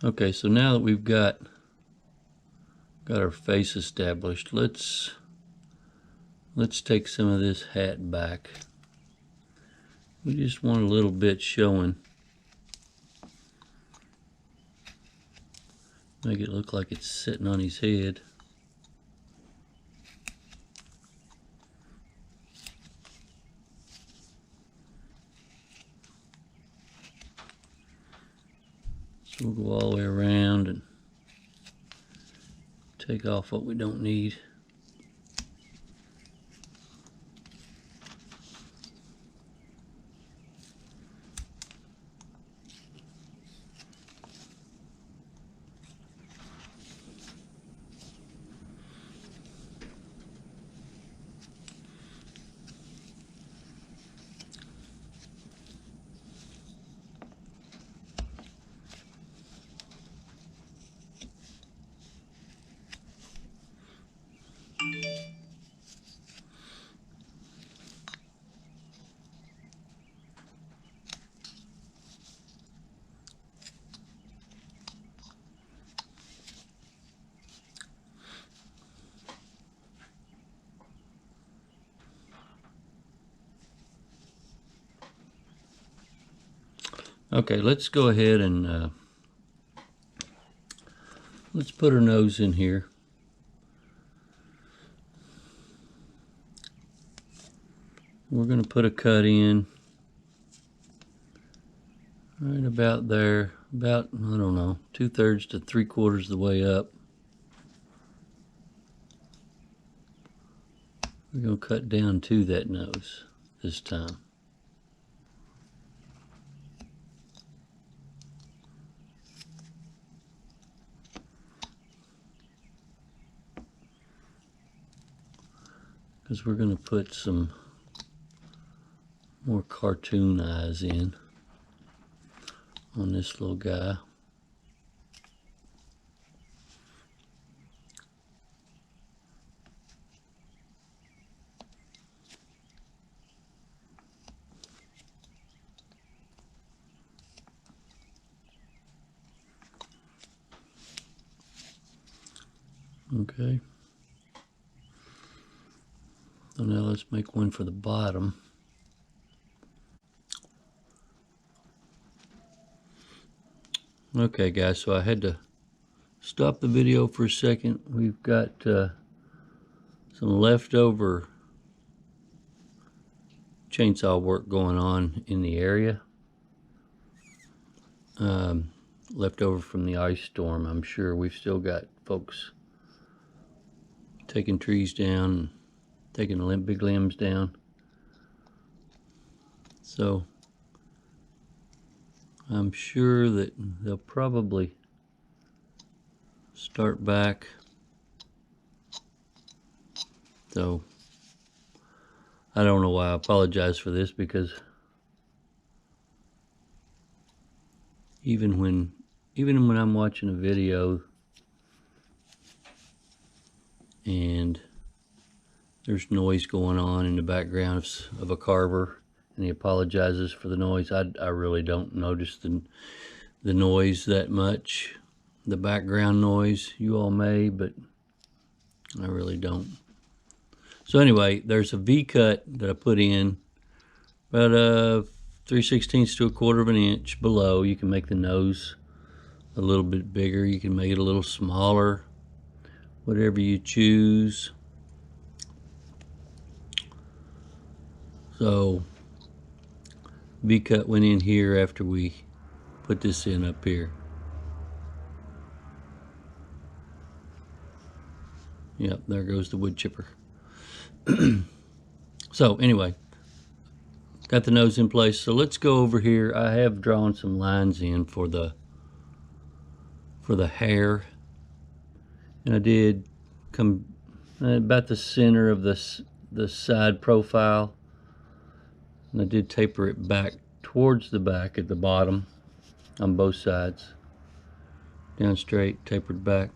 Okay, so now that we've got our face established, let's take some of this hat back. We just want a little bit showing. Make it look like it's sitting on his head. So we'll go all the way around and take off what we don't need. Okay, let's go ahead and let's put her nose in here. We're going to put a cut in right about there, about, I don't know, 2/3 to 3/4 of the way up. We're going to cut down to that nose this time. Because we're going to put some more cartoon eyes in on this little guy. Okay. So now let's make one for the bottom. Okay guys, so I had to stop the video for a second. We've got some leftover chainsaw work going on in the area. Leftover from the ice storm. I'm sure we've still got folks taking trees down, taking big limbs down. So I'm sure that they'll probably start back. So I don't know why I apologize for this, because even when I'm watching a video and there's noise going on in the background of a carver, and he apologizes for the noise, I really don't notice the noise that much. The background noise, you all may, but I really don't. So anyway, there's a V-cut that I put in about 3/16 to 1/4 of an inch below. You can make the nose a little bit bigger, you can make it a little smaller, whatever you choose. So V-cut went in here after we put this in up here. Yep, there goes the wood chipper. So anyway, got the nose in place. So let's go over here. I have drawn some lines in for the hair, and I did come about the center of the side profile, and I did taper it back towards the back at the bottom on both sides, down straight, tapered back.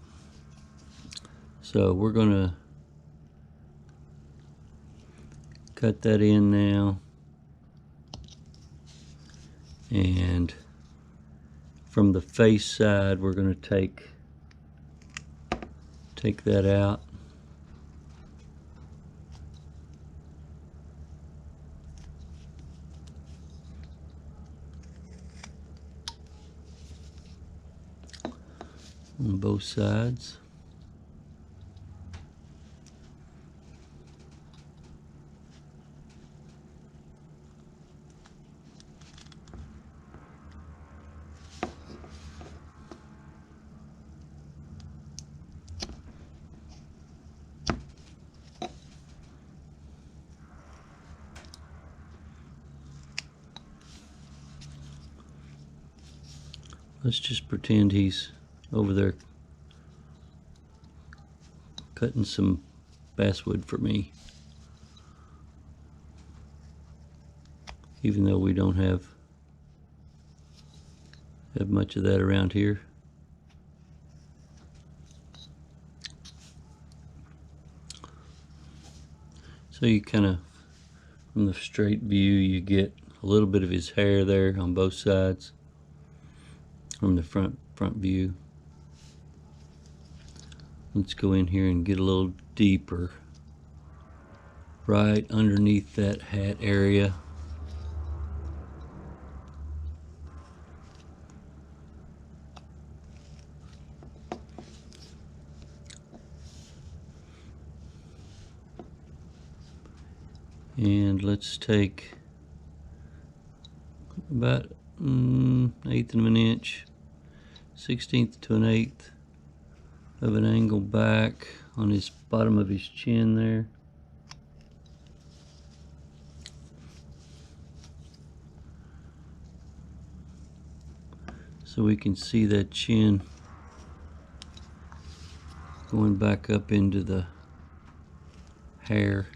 So we're gonna cut that in now, and from the face side, we're going to take that out. On both sides. Let's just pretend he's over there cutting some basswood for me, even though we don't have much of that around here. So you kind of, from the straight view, you get a little bit of his hair there on both sides from the front view. Let's go in here and get a little deeper, right underneath that hat area. And let's take about 1/8 of an inch, 1/16 to 1/8 of an angle back on his bottom of his chin there. So we can see that chin going back up into the hair.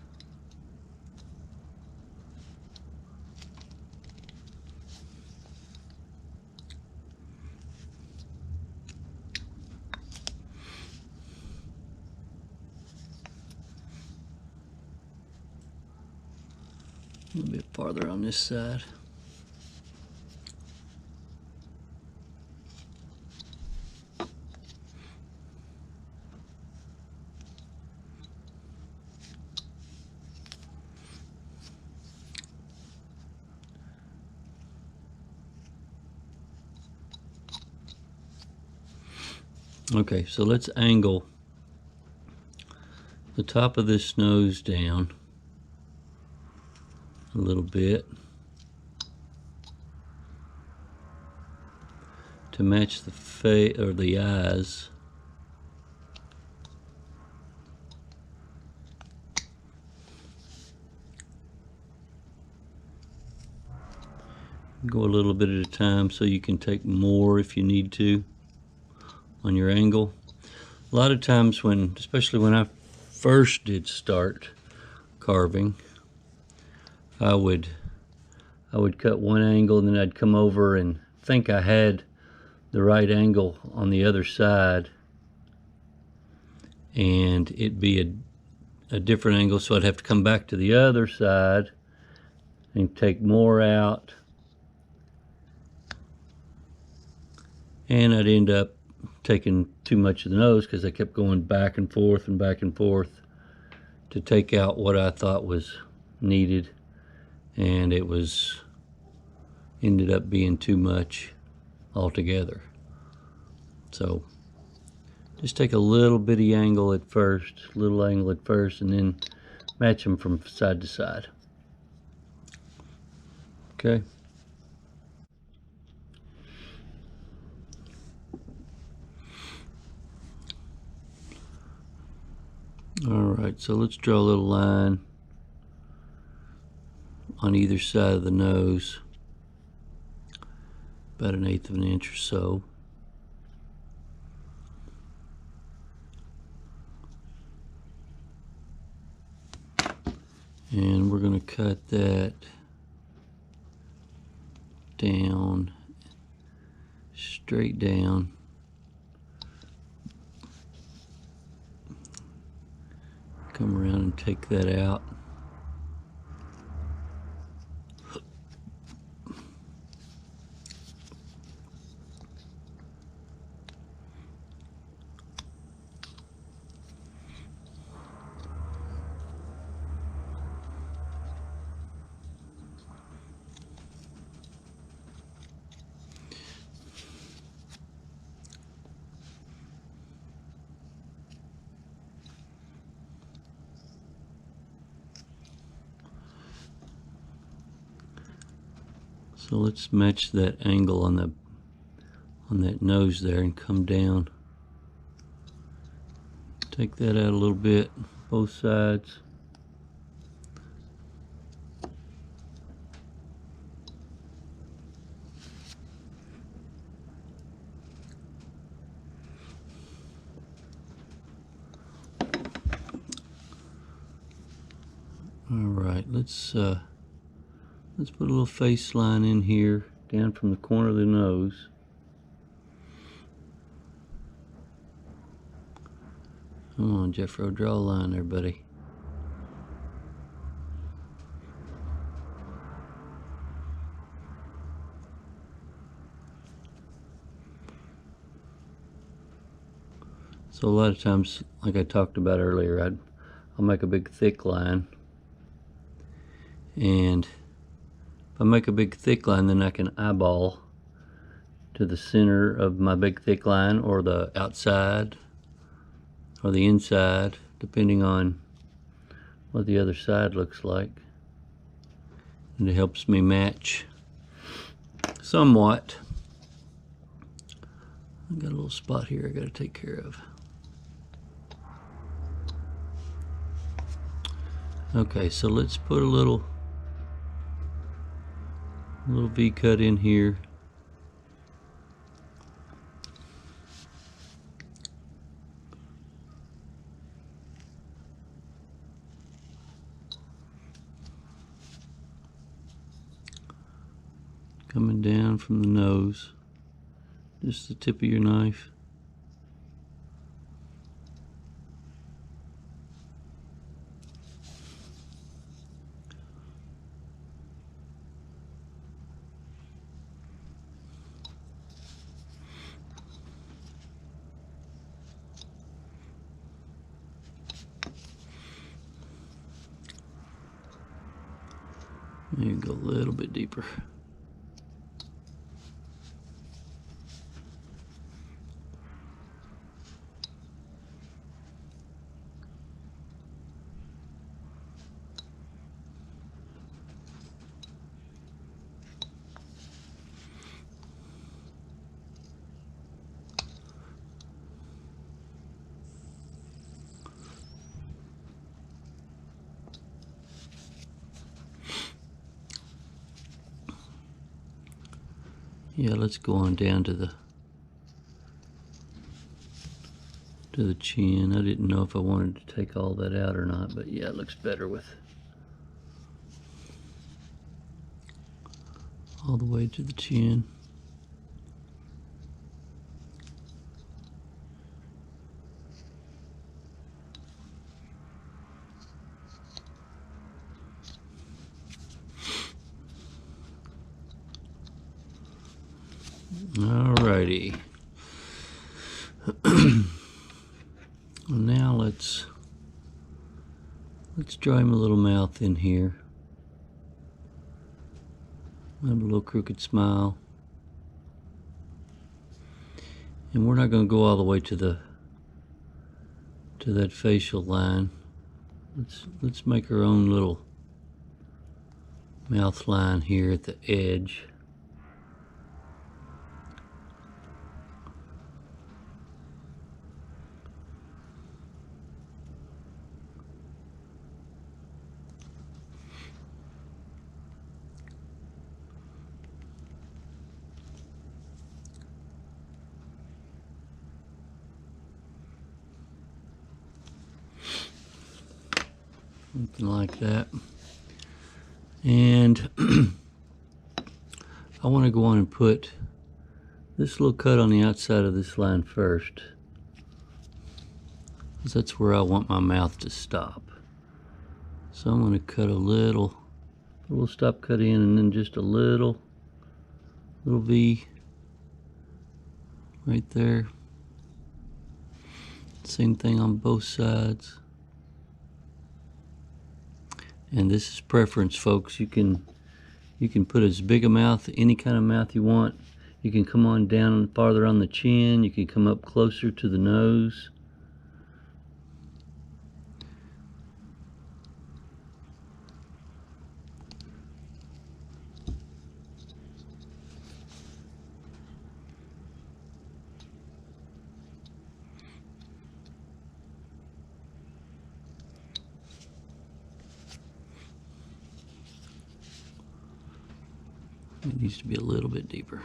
A little bit farther on this side. Okay, so let's angle the top of this nose down a little bit to match the face or the eyes. Go a little bit at a time so you can take more if you need to on your angle. A lot of times when, especially when I first did start carving, I would cut one angle and then I'd come over and think I had the right angle on the other side, and it'd be a different angle, so I'd have to come back to the other side and take more out, and I'd end up taking too much of the nose because I kept going back and forth to take out what I thought was needed, and it ended up being too much altogether. So just take a little bitty angle at first, and then match them from side to side. Okay. Alright, so let's draw a little line on either side of the nose, about 1/8 of an inch or so. And we're going to cut that down, straight down. Come around and take that out. So let's match that angle on that nose there and come down. Take that out a little bit, both sides. All right, let's put a little face line in here, down from the corner of the nose. Come on, Jeffro, draw a line there, buddy. So a lot of times, like I talked about earlier, I'll make a big thick line, and if I make a big thick line, then I can eyeball to the center of my big thick line, or the outside, or the inside, depending on what the other side looks like. And it helps me match somewhat. I got a little spot here I got to take care of. Okay, so let's put a little V-cut in here. Coming down from the nose, just the tip of your knife. There you go, a little bit deeper. Yeah, let's go on down to the chin. I didn't know if I wanted to take all that out or not, but yeah, it looks better with all the way to the chin. Alrighty. Now let's draw him a little mouth in here. Have a little crooked smile. And we're not going to go all the way to that facial line. Let's make our own little mouth line here at the edge. Something like that. And I want to go on and put this little cut on the outside of this line first, because that's where I want my mouth to stop. So I'm going to cut a little stop cut in, and then just a little V right there. Same thing on both sides. And this is preference, folks. You can put as big a mouth, any kind of mouth you want. You can come on down farther on the chin. You can come up closer to the nose. It needs to be a little bit deeper.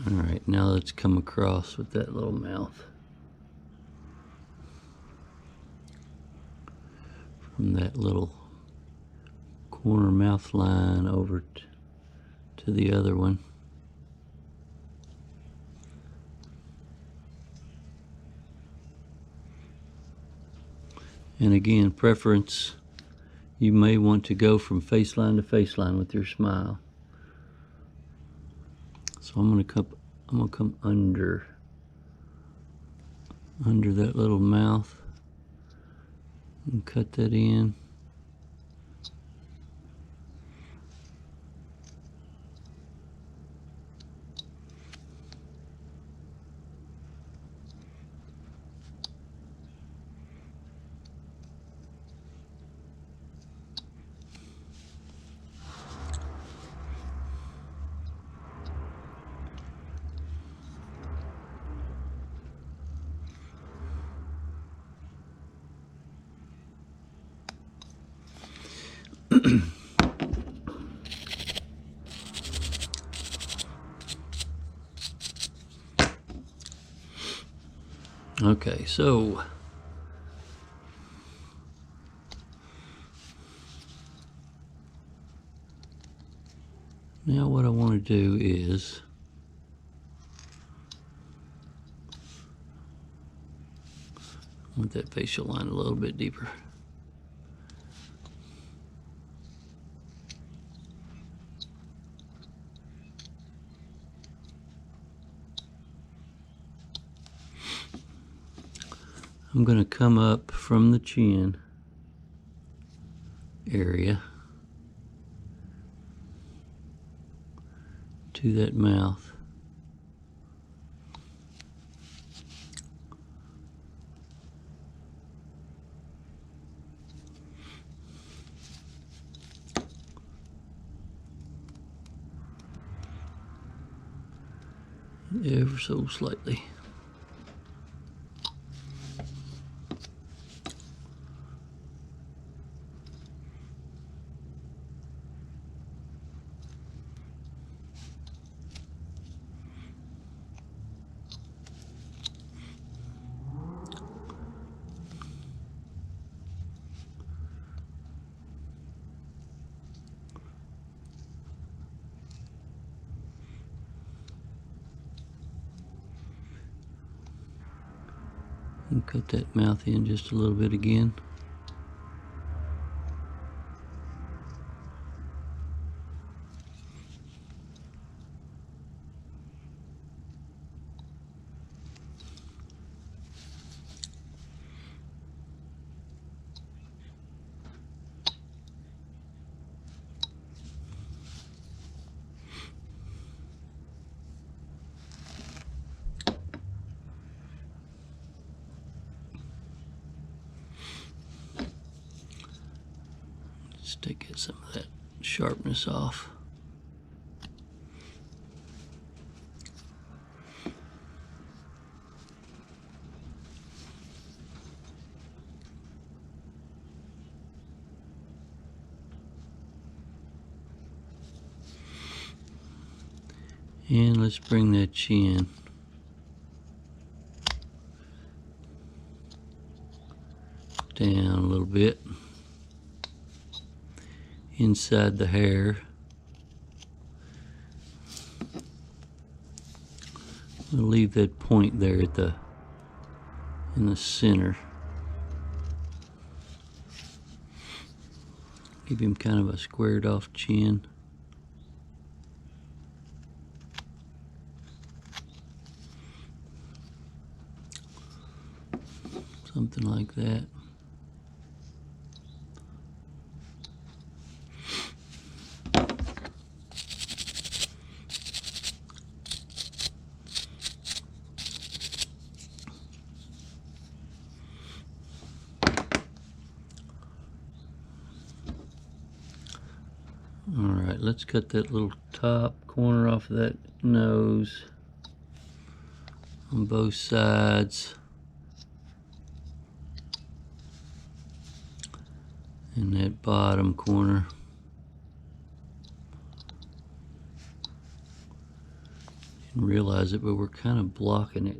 Alright, now let's come across with that little mouth. From that little corner mouth line over to the other one. And again, preference, you may want to go from face line to face line with your smile. So I'm gonna come under that little mouth and cut that in. Okay, so now what I want to do is I want that facial line a little bit deeper. I'm going to come up from the chin area to that mouth. Ever so slightly. And cut that mouth in just a little bit again. Just take some of that sharpness off. And let's bring that chin down a little bit inside the hair. We'll leave that point there at in the center. Give him kind of a squared off chin. Something like that. Alright, let's cut that little top corner off of that nose on both sides. And that bottom corner. Didn't realize it, but we're kind of blocking it.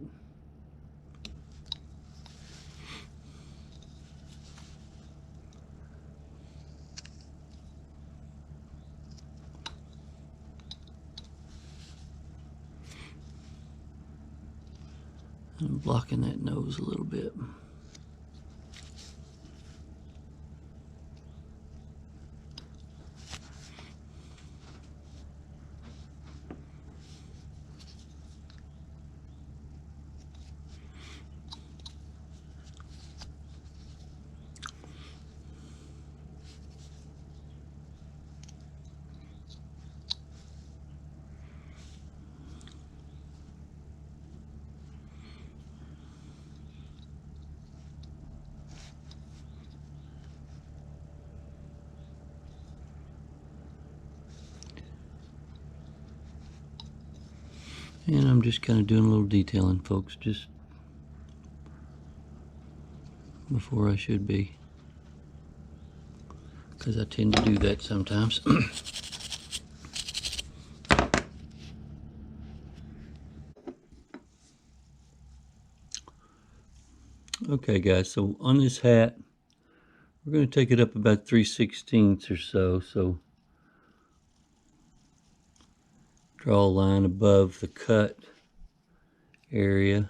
I'm blocking that nose a little bit. And I'm just kind of doing a little detailing, folks, just before I should be, because I tend to do that sometimes. Okay guys, so on this hat, we're going to take it up about 3/16 or so. So draw a line above the cut area.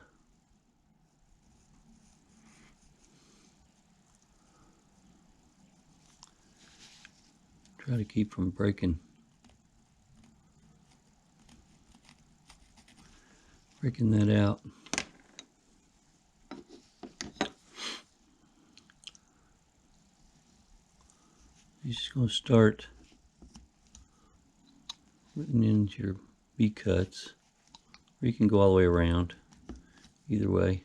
Try to keep from breaking that out. You're just going to start putting in your V-cuts, or you can go all the way around, either way.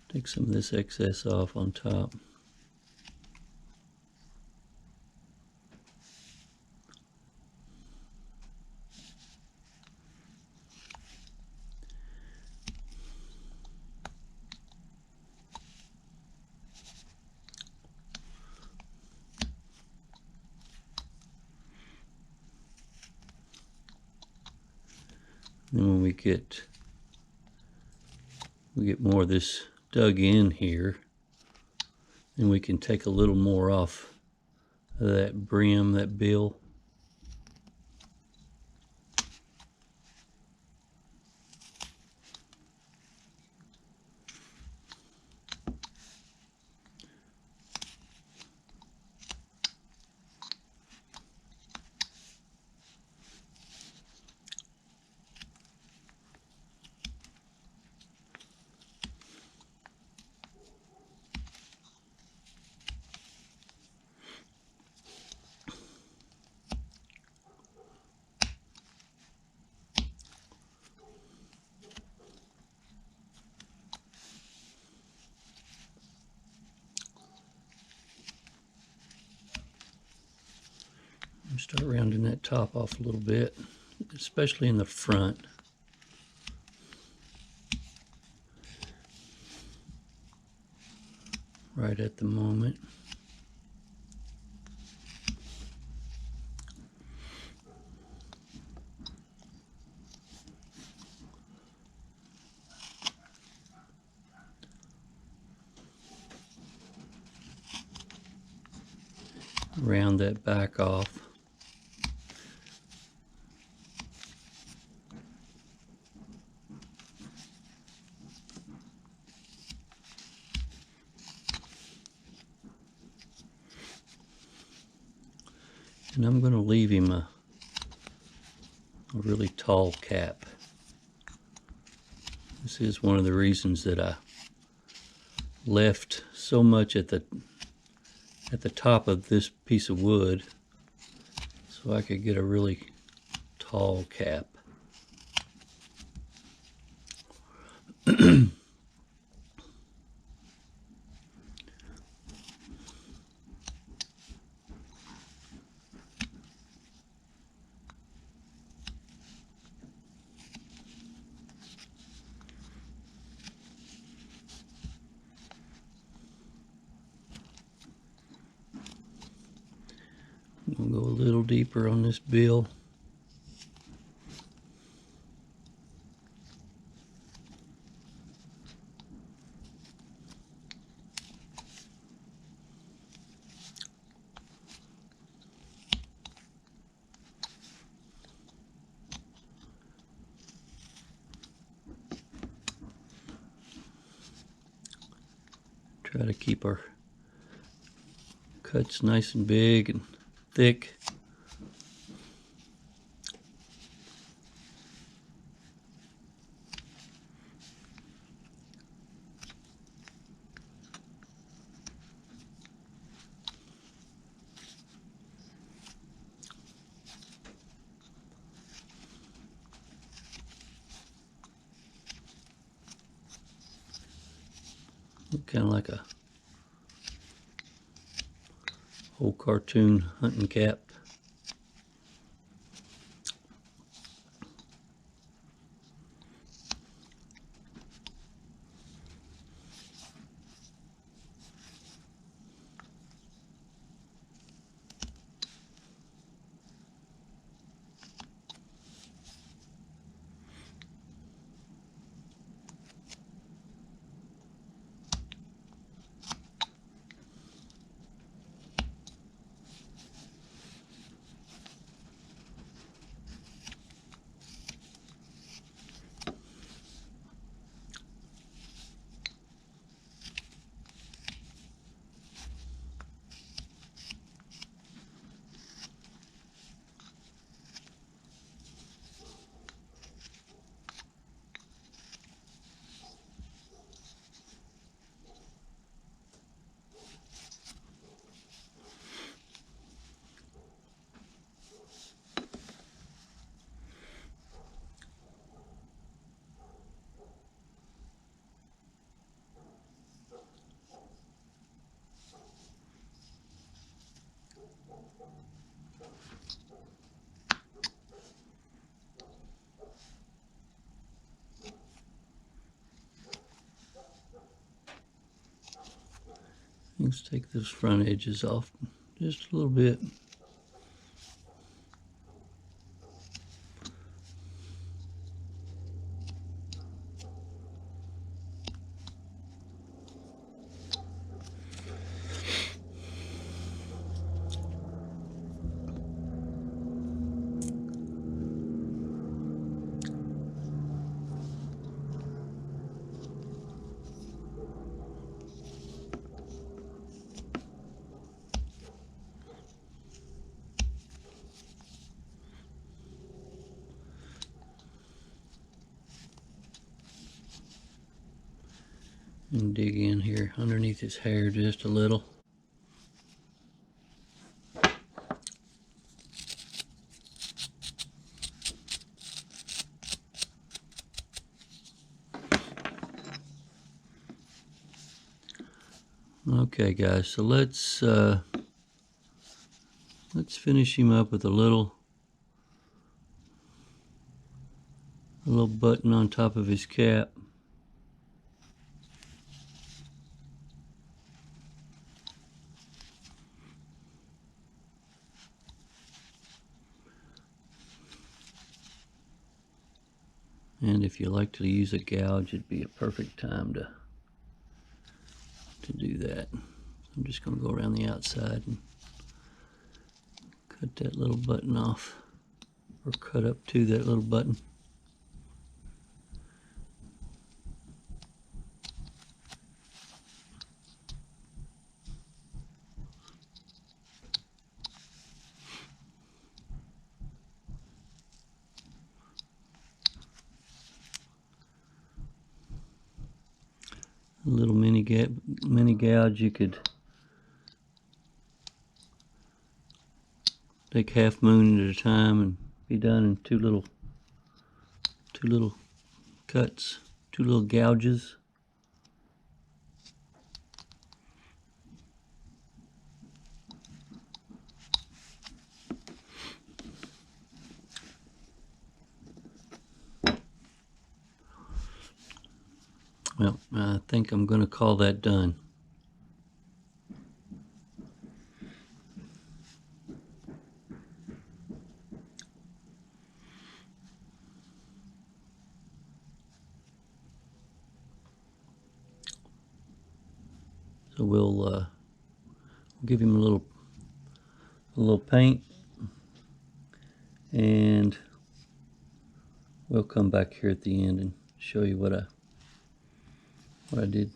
Take some of this excess off on top. Then when we get more of this dug in here, then we can take a little more off of that brim, that bill. Start rounding that top off a little bit, especially in the front. Right at the moment. Round that back off. And I'm going to leave him a really tall cap. This is one of the reasons that I left so much at the top of this piece of wood, so I could get a really tall cap. I'm gonna go a little deeper on this bill. Try to keep our cuts nice and big and thick. Kind of like a old cartoon hunting cap. Let's take those front edges off just a little bit. And dig in here underneath his hair just a little. Okay guys, so let's finish him up with a little button on top of his cap. And if you like to use a gouge, it'd be a perfect time to do that. I'm just going to go around the outside and cut that little button off, or cut up to that little button. A little mini gouge. You could take half moon at a time and be done in two little cuts, two little gouges. Well, I think I'm going to call that done. So we'll give him a little paint, and we'll come back here at the end and show you what I did.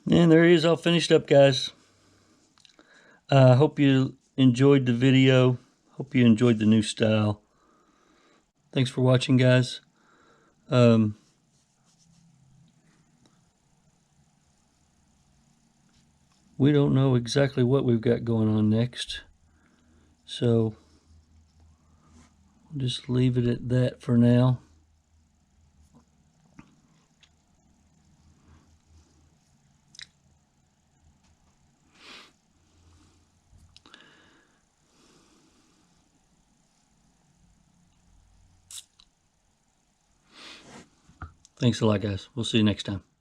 And there he is, all finished up, guys. I hope you enjoyed the video. Hope you enjoyed the new style. Thanks for watching, guys. We don't know exactly what we've got going on next, so we'll just leave it at that for now. Thanks a lot, guys. We'll see you next time.